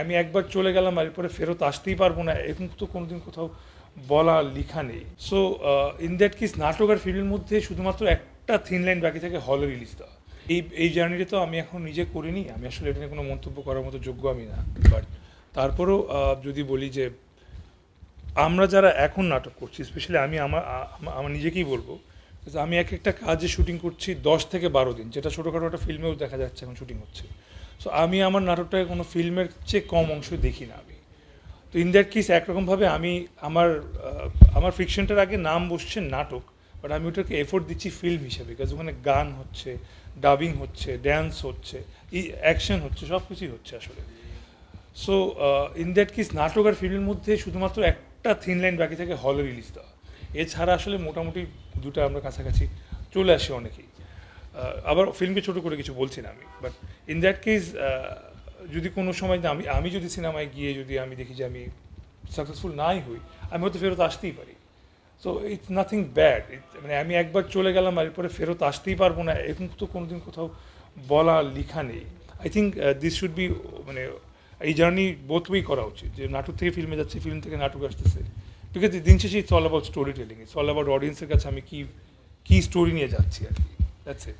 আমি একবার চলে গেলাম আর এরপরে ফেরত আসতেই পারবো না, এরকম তো কোনোদিন কোথাও বলা লেখা নেই। সো ইন দ্যাট কেস নাটক আর ফিল্মের মধ্যে শুধুমাত্র একটা থিন লাইন বাকি থাকে, হলে রিলিজ দেওয়া। এই জার্নিটা তো আমি এখন নিজে করিনি, আমি আসলে এটা নিয়ে কোনো মন্তব্য করার মতো যোগ্য আমি না। বাট তারপরেও যদি বলি যে আমরা যারা এখন নাটক করছি, স্পেশালি আমি আমার নিজেকেই বলবো যে আমি এক একটা কাজে শুটিং করছি 10 থেকে 12 দিন, যেটা ছোটোখাটো একটা ফিল্মেও দেখা যাচ্ছে এখন শুটিং হচ্ছে। সো আমি আমার নাটকটাকে কোনো ফিল্মের চেয়ে কম অংশ দেখি না আমি। তো ইন দ্যাট কেস একরকমভাবে আমি আমার ফিকশনটার আগে নাম বসছে নাটক, বাট আমি ওটাকে এফোর্ট দিচ্ছি ফিল্ম হিসেবে, বিকজ ওখানে গান হচ্ছে, ডাবিং হচ্ছে, ড্যান্স হচ্ছে, অ্যাকশন হচ্ছে, সব কিছুই হচ্ছে আসলে। সো ইন দ্যাট কেস নাটক আর ফিল্মের মধ্যে শুধুমাত্র একটা থিন লাইন বাকি থাকে, হলে রিলিজ দেওয়া। এছাড়া আসলে মোটামুটি দুটো আমরা কাছাকাছি চলে আসি অনেকেই। আবার ফিল্মকে ছোটো করে কিছু বলছি না আমি, বাট ইন দ্যাট কেস যদি কোনো সময় আমি যদি সিনেমায় গিয়ে যদি আমি দেখি যে আমি সাকসেসফুল নাই হই, আমি হয়তো ফেরত আসতেই পারি। So it's nothing bad. মানে আমি একবার চলে গেলাম আর এরপরে ফেরত আসতেই পারবো না, এরকম তো কোনোদিন কোথাও বলা লেখা নেই। I think this should be, মানে এই জার্নি বোথ ওয়েই করা উচিত, যে নাটক থেকে ফিল্মে যাচ্ছে, ফিল্ম থেকে নাটক আসতেছে। বিকজ দিন শেষে it's all about story telling, it's all about অডিয়েন্সের কাছে আমি কী স্টোরি নিয়ে যাচ্ছি আর কি। That's it.